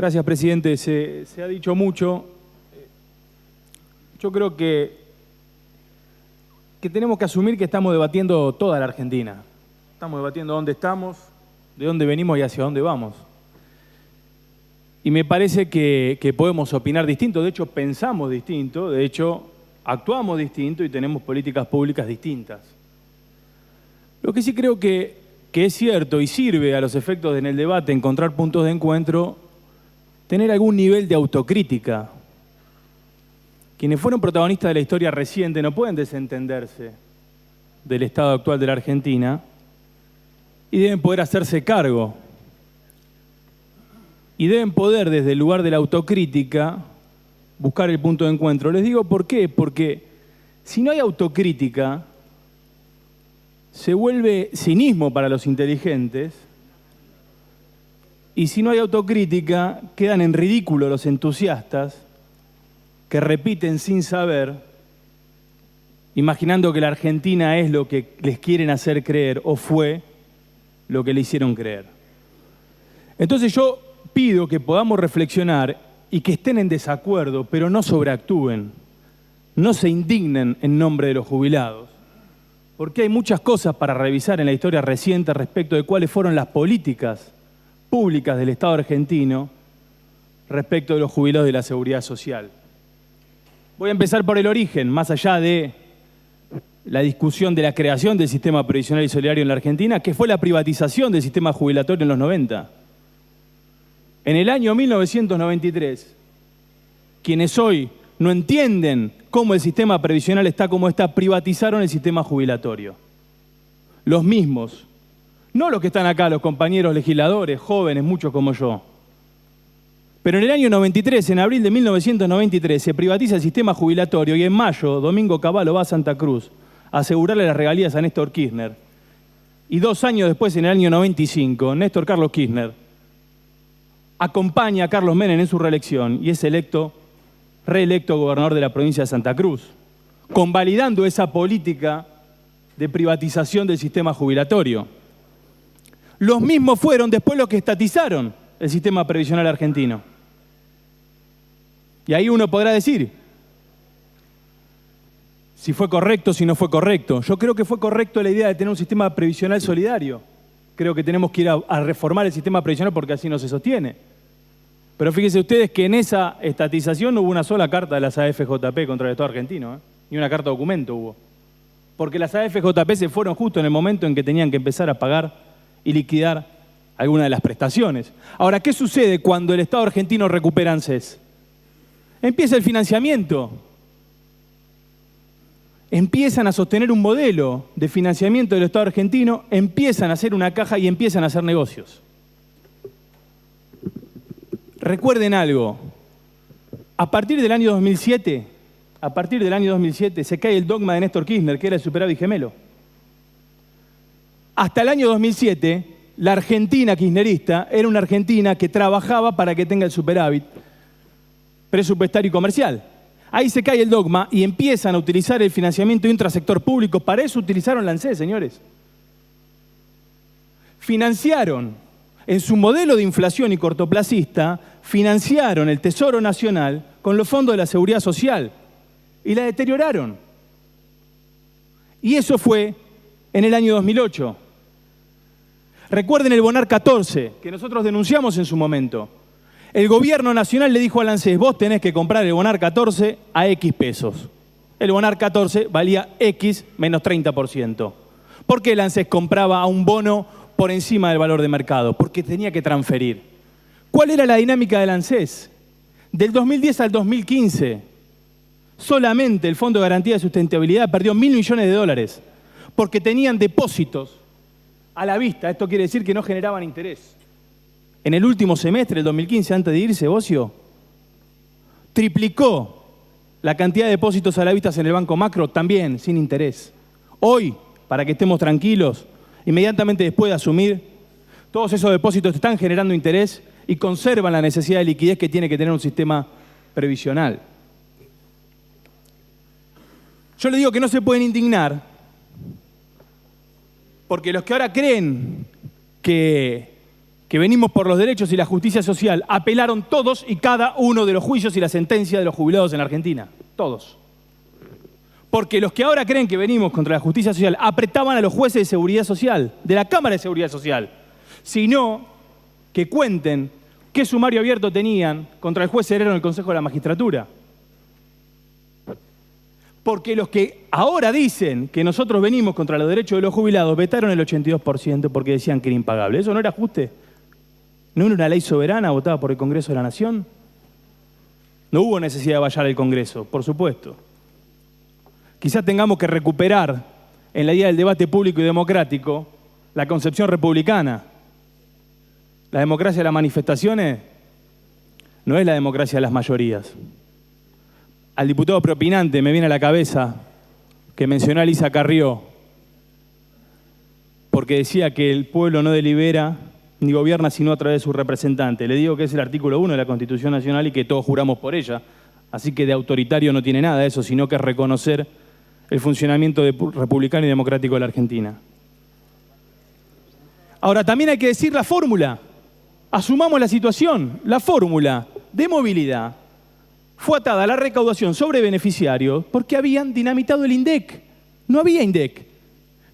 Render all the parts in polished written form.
Gracias, presidente. Se ha dicho mucho. Yo creo que tenemos que asumir que estamos debatiendo toda la Argentina. Estamos debatiendo dónde estamos, de dónde venimos y hacia dónde vamos. Y me parece que podemos opinar distinto, de hecho pensamos distinto, de hecho actuamos distinto y tenemos políticas públicas distintas. Lo que sí creo que es cierto y sirve a los efectos en el debate encontrar puntos de encuentro, tener algún nivel de autocrítica. Quienes fueron protagonistas de la historia reciente no pueden desentenderse del estado actual de la Argentina y deben poder hacerse cargo. Y deben poder, desde el lugar de la autocrítica, buscar el punto de encuentro. Les digo por qué, porque si no hay autocrítica, se vuelve cinismo para los inteligentes, y si no hay autocrítica, quedan en ridículo los entusiastas que repiten sin saber, imaginando que la Argentina es lo que les quieren hacer creer o fue lo que le hicieron creer. Entonces yo pido que podamos reflexionar y que estén en desacuerdo, pero no sobreactúen, no se indignen en nombre de los jubilados, porque hay muchas cosas para revisar en la historia reciente respecto de cuáles fueron las políticas públicas del Estado argentino respecto de los jubilados de la Seguridad Social. Voy a empezar por el origen, más allá de la discusión de la creación del sistema previsional y solidario en la Argentina, que fue la privatización del sistema jubilatorio en los 90. En el año 1993, quienes hoy no entienden cómo el sistema previsional está como está, privatizaron el sistema jubilatorio. Los mismos, no los que están acá, los compañeros legisladores, jóvenes, muchos como yo. Pero en el año 93, en abril de 1993, se privatiza el sistema jubilatorio y en mayo, Domingo Cavallo va a Santa Cruz a asegurarle las regalías a Néstor Kirchner. Y 2 años después, en el año 95, Néstor Carlos Kirchner acompaña a Carlos Menem en su reelección y es reelecto gobernador de la provincia de Santa Cruz, convalidando esa política de privatización del sistema jubilatorio. Los mismos fueron después los que estatizaron el sistema previsional argentino. Y ahí uno podrá decir si fue correcto, si no fue correcto. Yo creo que fue correcto la idea de tener un sistema previsional solidario. Creo que tenemos que ir a reformar el sistema previsional porque así no se sostiene. Pero fíjense ustedes que en esa estatización no hubo una sola carta de las AFJP contra el Estado argentino, ni una carta documento hubo. Porque las AFJP se fueron justo en el momento en que tenían que empezar a pagar y liquidar alguna de las prestaciones. Ahora, ¿qué sucede cuando el Estado argentino recupera ANSES? Empieza el financiamiento. Empiezan a sostener un modelo de financiamiento del Estado argentino, empiezan a hacer una caja y empiezan a hacer negocios. Recuerden algo, a partir del año 2007 se cae el dogma de Néstor Kirchner, que era el superávit gemelo. Hasta el año 2007, la Argentina kirchnerista era una Argentina que trabajaba para que tenga el superávit presupuestario y comercial. Ahí se cae el dogma y empiezan a utilizar el financiamiento intrasector público. Para eso utilizaron la ANSES, señores. Financiaron, en su modelo de inflación y cortoplacista, financiaron el Tesoro Nacional con los fondos de la Seguridad Social y la deterioraron. Y eso fue en el año 2008. Recuerden el Bonar 14, que nosotros denunciamos en su momento. El gobierno nacional le dijo al ANSES, vos tenés que comprar el Bonar 14 a X pesos. El Bonar 14 valía X menos 30%. ¿Por qué el ANSES compraba a un bono por encima del valor de mercado? Porque tenía que transferir. ¿Cuál era la dinámica del ANSES? Del 2010 al 2015, solamente el Fondo de Garantía de Sustentabilidad perdió $1.000 millones, porque tenían depósitos a la vista. Esto quiere decir que no generaban interés. En el último semestre, el 2015, antes de irse, Bocio, triplicó la cantidad de depósitos a la vista en el Banco Macro, también sin interés. Hoy, para que estemos tranquilos, inmediatamente después de asumir, todos esos depósitos están generando interés y conservan la necesidad de liquidez que tiene que tener un sistema previsional. Yo les digo que no se pueden indignar, porque los que ahora creen que que venimos por los derechos y la justicia social, apelaron todos y cada uno de los juicios y la sentencia de los jubilados en Argentina. Todos. Porque los que ahora creen que venimos contra la justicia social apretaban a los jueces de seguridad social, de la Cámara de Seguridad Social. Sino que cuenten qué sumario abierto tenían contra el juez Herrero en el Consejo de la Magistratura. Porque los que ahora dicen que nosotros venimos contra los derechos de los jubilados vetaron el 82% porque decían que era impagable. ¿Eso no era ajuste? ¿No era una ley soberana votada por el Congreso de la Nación? No hubo necesidad de vallar el Congreso, por supuesto. Quizás tengamos que recuperar en la idea del debate público y democrático la concepción republicana. La democracia de las manifestaciones no es la democracia de las mayorías. Al diputado preopinante me viene a la cabeza que mencionó a Elisa Carrió porque decía que el pueblo no delibera ni gobierna sino a través de su representante. Le digo que es el artículo 1 de la Constitución Nacional y que todos juramos por ella. Así que de autoritario no tiene nada eso, sino que es reconocer el funcionamiento republicano y democrático de la Argentina. Ahora, también hay que decir la fórmula. Asumamos la situación. La fórmula de movilidad fue atada a la recaudación sobre beneficiarios porque habían dinamitado el INDEC. No había INDEC.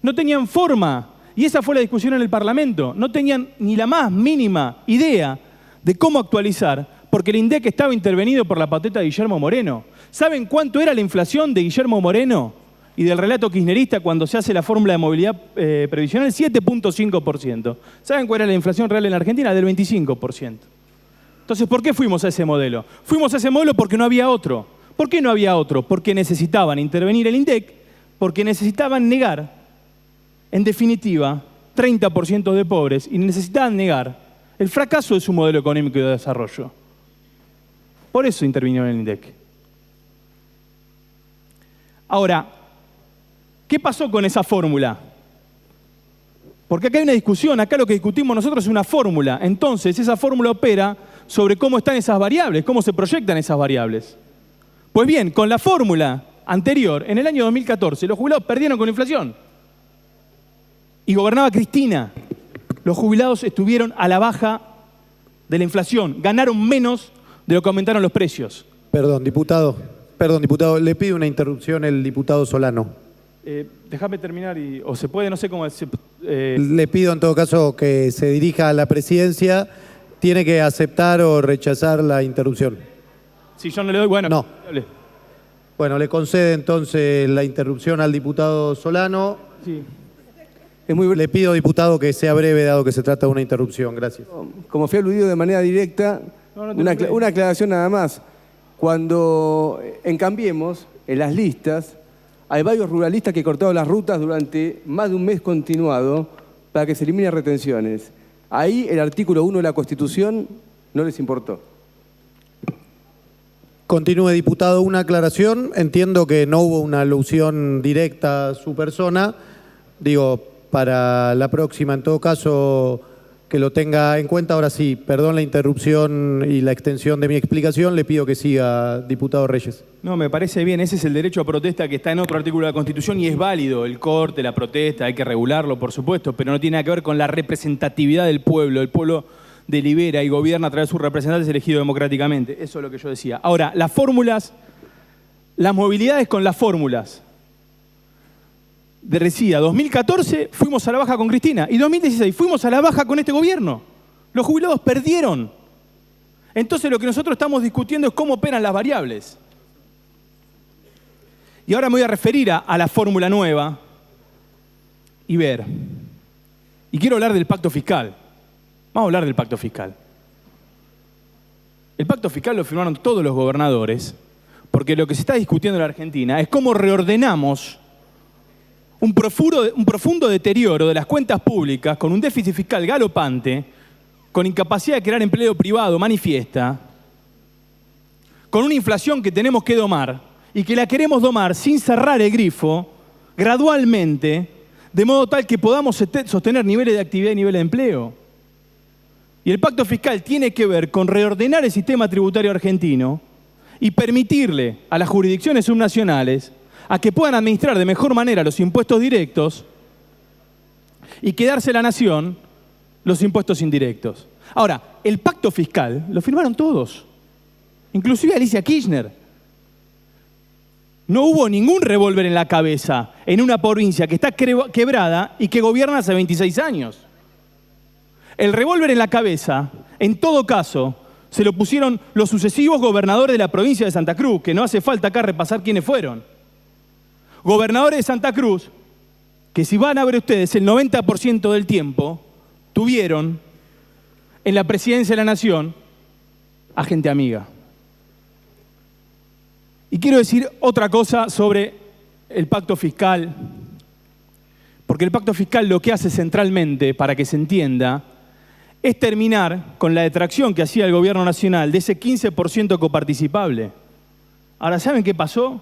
No tenían forma. Y esa fue la discusión en el Parlamento. No tenían ni la más mínima idea de cómo actualizar porque el INDEC estaba intervenido por la pateta de Guillermo Moreno. ¿Saben cuánto era la inflación de Guillermo Moreno y del relato kirchnerista cuando se hace la fórmula de movilidad previsional? 7.5%. ¿Saben cuál era la inflación real en la Argentina? Del 25%. Entonces, ¿por qué fuimos a ese modelo? Fuimos a ese modelo porque no había otro. ¿Por qué no había otro? Porque necesitaban intervenir el INDEC, porque necesitaban negar, en definitiva, 30% de pobres y necesitaban negar el fracaso de su modelo económico y de desarrollo. Por eso intervinieron el INDEC. Ahora, ¿qué pasó con esa fórmula? Porque acá hay una discusión, acá lo que discutimos nosotros es una fórmula. Entonces, esa fórmula opera sobre cómo están esas variables, cómo se proyectan esas variables. Pues bien, con la fórmula anterior, en el año 2014, los jubilados perdieron con la inflación. Y gobernaba Cristina. Los jubilados estuvieron a la baja de la inflación, ganaron menos de lo que aumentaron los precios. Perdón, diputado, le pido una interrupción el diputado Solano. Déjame terminar o se puede, no sé cómo... Le pido en todo caso que se dirija a la presidencia. ¿Tiene que aceptar o rechazar la interrupción? Si yo no le doy, bueno... No. Bueno, le concede entonces la interrupción al diputado Solano. Sí. Le pido, diputado, que sea breve, dado que se trata de una interrupción. Gracias. Como fui aludido de manera directa, una aclaración nada más. Cuando en Cambiemos, en las listas, hay varios ruralistas que cortaron las rutas durante más de un mes continuado para que se eliminen retenciones. Ahí el artículo 1 de la Constitución no les importó. Continúe, diputado. Una aclaración. Entiendo que no hubo una alusión directa a su persona. Digo, para la próxima, en todo caso, que lo tenga en cuenta. Ahora sí, perdón la interrupción y la extensión de mi explicación. Le pido que siga, diputado Reyes. No, me parece bien. Ese es el derecho a protesta que está en otro artículo de la Constitución y es válido. El corte, la protesta, hay que regularlo, por supuesto, pero no tiene nada que ver con la representatividad del pueblo. El pueblo delibera y gobierna a través de sus representantes elegidos democráticamente. Eso es lo que yo decía. Ahora, las fórmulas, las movilidades con las fórmulas. Decía, 2014 fuimos a la baja con Cristina y 2016 fuimos a la baja con este gobierno. Los jubilados perdieron. Entonces lo que nosotros estamos discutiendo es cómo operan las variables. Y ahora me voy a referir a la fórmula nueva y ver. Y quiero hablar del pacto fiscal. Vamos a hablar del pacto fiscal. El pacto fiscal lo firmaron todos los gobernadores porque lo que se está discutiendo en la Argentina es cómo reordenamos un profundo deterioro de las cuentas públicas con un déficit fiscal galopante, con incapacidad de crear empleo privado manifiesta, con una inflación que tenemos que domar y que la queremos domar sin cerrar el grifo, gradualmente, de modo tal que podamos sostener niveles de actividad y niveles de empleo. Y el pacto fiscal tiene que ver con reordenar el sistema tributario argentino y permitirle a las jurisdicciones subnacionales a que puedan administrar de mejor manera los impuestos directos y quedarse la nación los impuestos indirectos. Ahora, el pacto fiscal lo firmaron todos, inclusive Alicia Kirchner. No hubo ningún revólver en la cabeza en una provincia que está quebrada y que gobierna hace 26 años. El revólver en la cabeza, en todo caso, se lo pusieron los sucesivos gobernadores de la provincia de Santa Cruz, que no hace falta acá repasar quiénes fueron. Gobernadores de Santa Cruz, que si van a ver ustedes, el 90% del tiempo tuvieron en la presidencia de la Nación a gente amiga. Y quiero decir otra cosa sobre el pacto fiscal, porque el pacto fiscal lo que hace centralmente, para que se entienda, es terminar con la detracción que hacía el gobierno nacional de ese 15% coparticipable. Ahora, ¿saben qué pasó?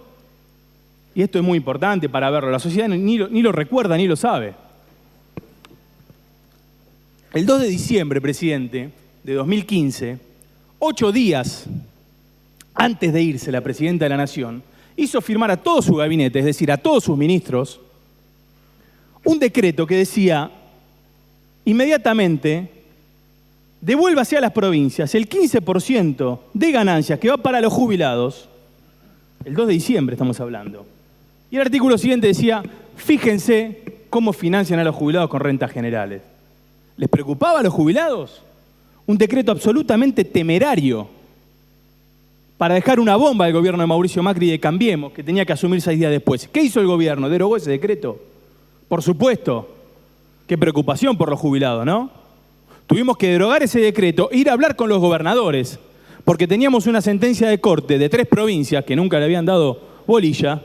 Y esto es muy importante para verlo, la sociedad ni lo recuerda ni lo sabe. El 2 de diciembre, presidente, de 2015, 8 días antes de irse la presidenta de la Nación, hizo firmar a todo su gabinete, es decir, a todos sus ministros, un decreto que decía inmediatamente: devuélvase a las provincias el 15% de ganancias que va para los jubilados. El 2 de diciembre estamos hablando. Y el artículo siguiente decía: fíjense cómo financian a los jubilados con rentas generales. ¿Les preocupaba a los jubilados? Un decreto absolutamente temerario para dejar una bomba al gobierno de Mauricio Macri de Cambiemos, que tenía que asumir 6 días después. ¿Qué hizo el gobierno? ¿Derogó ese decreto? Por supuesto. Qué preocupación por los jubilados, ¿no? Tuvimos que derogar ese decreto e ir a hablar con los gobernadores, porque teníamos una sentencia de corte de 3 provincias que nunca le habían dado bolilla,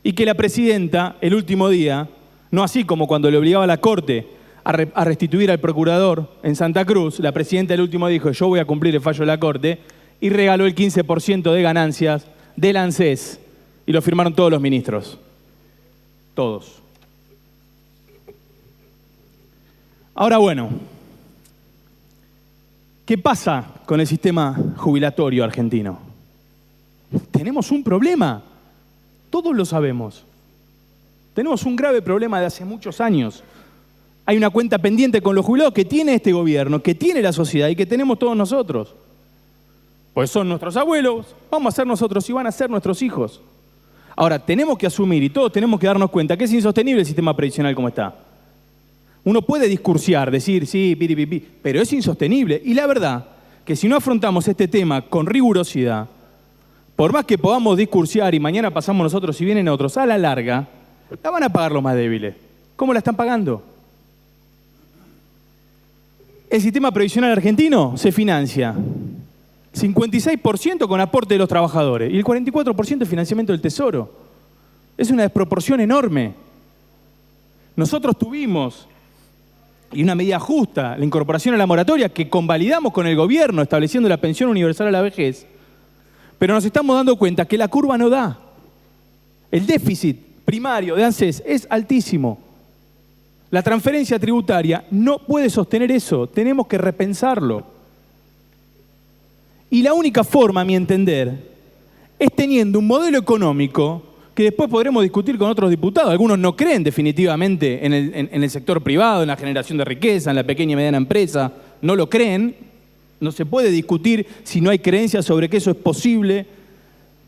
y que la presidenta, el último día, no así como cuando le obligaba a la corte a restituir al procurador en Santa Cruz, la presidenta el último dijo: yo voy a cumplir el fallo de la corte, y regaló el 15% de ganancias del ANSES, y lo firmaron todos los ministros. Todos. Ahora, bueno, ¿qué pasa con el sistema jubilatorio argentino? Tenemos un problema, todos lo sabemos. Tenemos un grave problema de hace muchos años. Hay una cuenta pendiente con los jubilados que tiene este gobierno, que tiene la sociedad y que tenemos todos nosotros. Pues son nuestros abuelos, vamos a ser nosotros y van a ser nuestros hijos. Ahora, tenemos que asumir y todos tenemos que darnos cuenta que es insostenible el sistema previsional como está. Uno puede discursiar, decir, sí, piripipi, pero es insostenible. Y la verdad que si no afrontamos este tema con rigurosidad, por más que podamos discursiar y mañana pasamos nosotros y vienen otros, a la larga, la van a pagar los más débiles. ¿Cómo la están pagando? El sistema previsional argentino se financia 56% con aporte de los trabajadores y el 44% de financiamiento del Tesoro. Es una desproporción enorme. Nosotros tuvimos, y una medida justa, la incorporación a la moratoria que convalidamos con el gobierno estableciendo la pensión universal a la vejez, pero nos estamos dando cuenta que la curva no da. El déficit primario de ANSES es altísimo. La transferencia tributaria no puede sostener eso, tenemos que repensarlo. Y la única forma, a mi entender, es teniendo un modelo económico que después podremos discutir con otros diputados. Algunos no creen definitivamente en el sector privado, en la generación de riqueza, en la pequeña y mediana empresa. No lo creen. No se puede discutir si no hay creencia sobre que eso es posible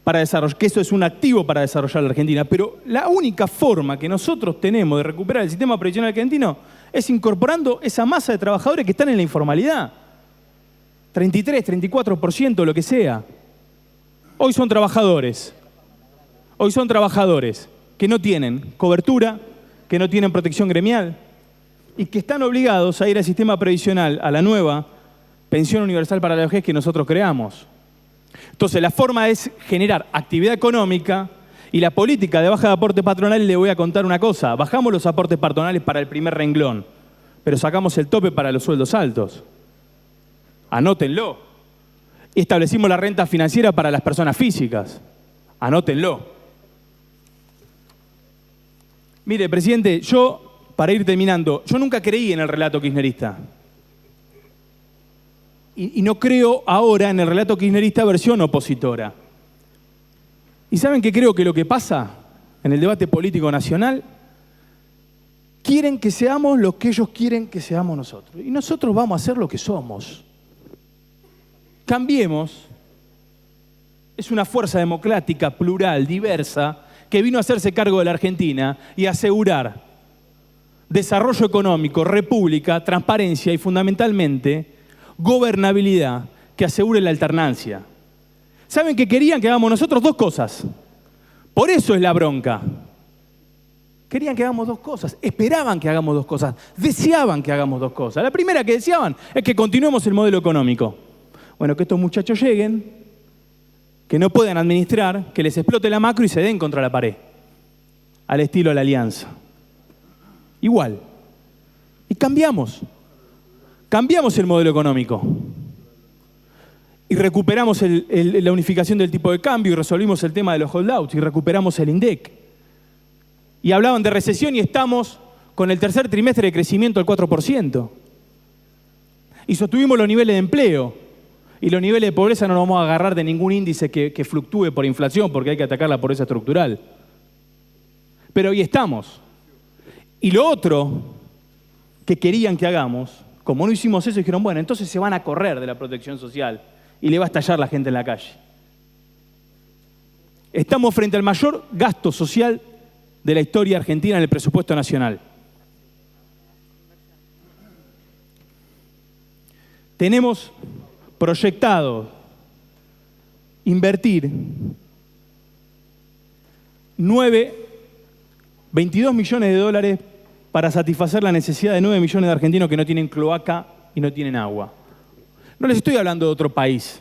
para desarrollar, que eso es un activo para desarrollar la Argentina. Pero la única forma que nosotros tenemos de recuperar el sistema previsional argentino es incorporando esa masa de trabajadores que están en la informalidad. 33, 34%, lo que sea. Hoy son trabajadores que no tienen cobertura, que no tienen protección gremial y que están obligados a ir al sistema previsional, a la nueva pensión universal para la vejez que nosotros creamos. Entonces, la forma es generar actividad económica y la política de baja de aporte patronal. Le voy a contar una cosa: bajamos los aportes patronales para el primer renglón, pero sacamos el tope para los sueldos altos. Anótenlo. Establecimos la renta financiera para las personas físicas. Anótenlo. Mire, presidente, para ir terminando, yo nunca creí en el relato kirchnerista. Y no creo ahora en el relato kirchnerista versión opositora. ¿Y saben qué creo que lo que pasa en el debate político nacional? quieren que seamos lo que ellos quieren que seamos nosotros. Y nosotros vamos a ser lo que somos. Cambiemos. Es una fuerza democrática, plural, diversa, que vino a hacerse cargo de la Argentina y asegurar desarrollo económico, república, transparencia y fundamentalmente gobernabilidad que asegure la alternancia. ¿Saben qué querían que hagamos nosotros? Dos cosas. Por eso es la bronca. Querían que hagamos dos cosas, esperaban que hagamos dos cosas, deseaban que hagamos dos cosas. La primera que deseaban es que continuemos el modelo económico. Bueno, que estos muchachos lleguen, que no puedan administrar, que les explote la macro y se den contra la pared, al estilo de la Alianza. Igual. Y cambiamos el modelo económico. Y recuperamos la unificación del tipo de cambio y resolvimos el tema de los holdouts y recuperamos el INDEC. Y hablaban de recesión y estamos con el tercer trimestre de crecimiento al 4%. Y sostuvimos los niveles de empleo. Y los niveles de pobreza no nos vamos a agarrar de ningún índice que fluctúe por inflación, porque hay que atacar la pobreza estructural. Pero hoy estamos. Y lo otro que querían que hagamos, como no hicimos eso, dijeron, bueno, entonces se van a correr de la protección social y le va a estallar la gente en la calle. Estamos frente al mayor gasto social de la historia argentina en el presupuesto nacional. Tenemos proyectado invertir 22 millones de dólares para satisfacer la necesidad de 9 millones de argentinos que no tienen cloaca y no tienen agua. No les estoy hablando de otro país.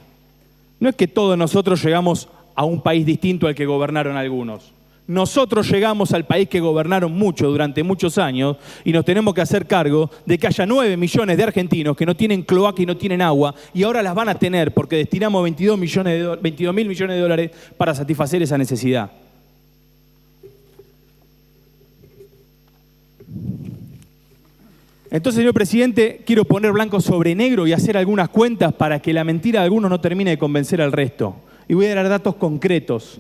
No es que todos nosotros llegamos a un país distinto al que gobernaron algunos. Nosotros llegamos al país que gobernaron mucho durante muchos años y nos tenemos que hacer cargo de que haya 9 millones de argentinos que no tienen cloaca y no tienen agua y ahora las van a tener porque destinamos 22 mil millones de dólares para satisfacer esa necesidad. Entonces, señor presidente, quiero poner blanco sobre negro y hacer algunas cuentas para que la mentira de algunos no termine de convencer al resto. Y voy a dar datos concretos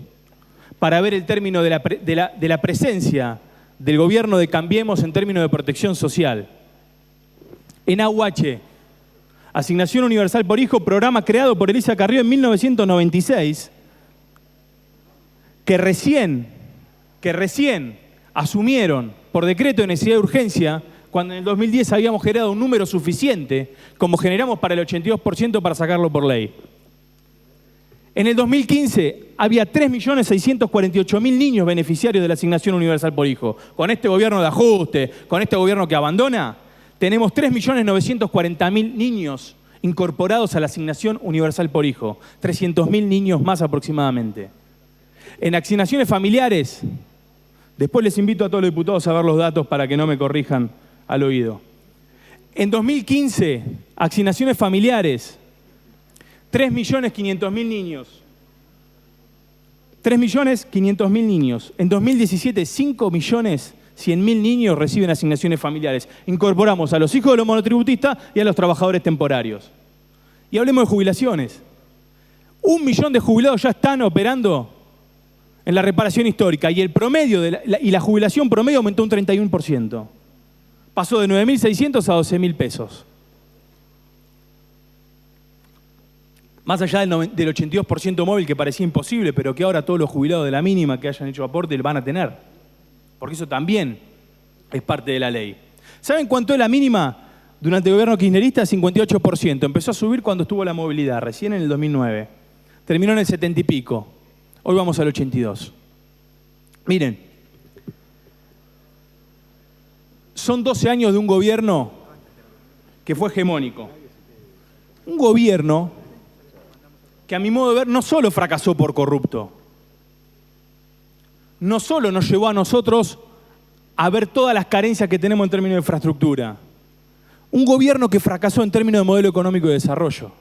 para ver el término de la presencia del gobierno de Cambiemos en términos de protección social. En AUH, Asignación Universal por Hijo, programa creado por Elisa Carrió en 1996, que recién asumieron por decreto de necesidad de urgencia, cuando en el 2010 habíamos generado un número suficiente, como generamos para el 82% para sacarlo por ley. En el 2015 había 3.648.000 niños beneficiarios de la Asignación Universal por Hijo. Con este gobierno de ajuste, con este gobierno que abandona, tenemos 3.940.000 niños incorporados a la Asignación Universal por Hijo. 300.000 niños más aproximadamente. En asignaciones familiares, después les invito a todos los diputados a ver los datos para que no me corrijan al oído. En 2015, asignaciones familiares, 3.500.000 niños. 3.500.000 niños. En 2017, 5.100.000 niños reciben asignaciones familiares. Incorporamos a los hijos de los monotributistas y a los trabajadores temporarios. Y hablemos de jubilaciones. 1 millón de jubilados ya están operando en la reparación histórica y el promedio y la jubilación promedio aumentó un 31%. Pasó de 9.600 a 12.000 pesos. Más allá del 82% móvil que parecía imposible, pero que ahora todos los jubilados de la mínima que hayan hecho aporte van a tener. Porque eso también es parte de la ley. ¿Saben cuánto es la mínima durante el gobierno kirchnerista? 58%. Empezó a subir cuando estuvo la movilidad, recién en el 2009. Terminó en el 70 y pico. Hoy vamos al 82. Miren, son 12 años de un gobierno que fue hegemónico. Un gobierno que a mi modo de ver no solo fracasó por corrupto, no solo nos llevó a nosotros a ver todas las carencias que tenemos en términos de infraestructura, un gobierno que fracasó en términos de modelo económico y de desarrollo.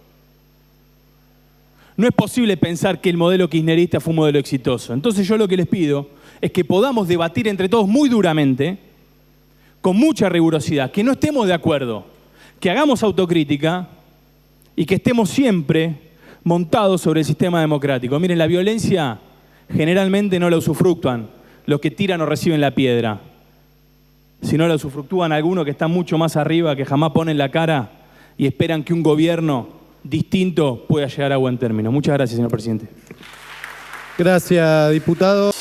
No es posible pensar que el modelo kirchnerista fue un modelo exitoso. Entonces yo lo que les pido es que podamos debatir entre todos muy duramente, con mucha rigurosidad, que no estemos de acuerdo, que hagamos autocrítica y que estemos siempre montados sobre el sistema democrático. Miren, la violencia generalmente no la usufructúan los que tiran o reciben la piedra. sino la usufructúan algunos que están mucho más arriba, que jamás ponen la cara y esperan que un gobierno distinto pueda llegar a buen término. Muchas gracias, señor presidente. Gracias, diputado.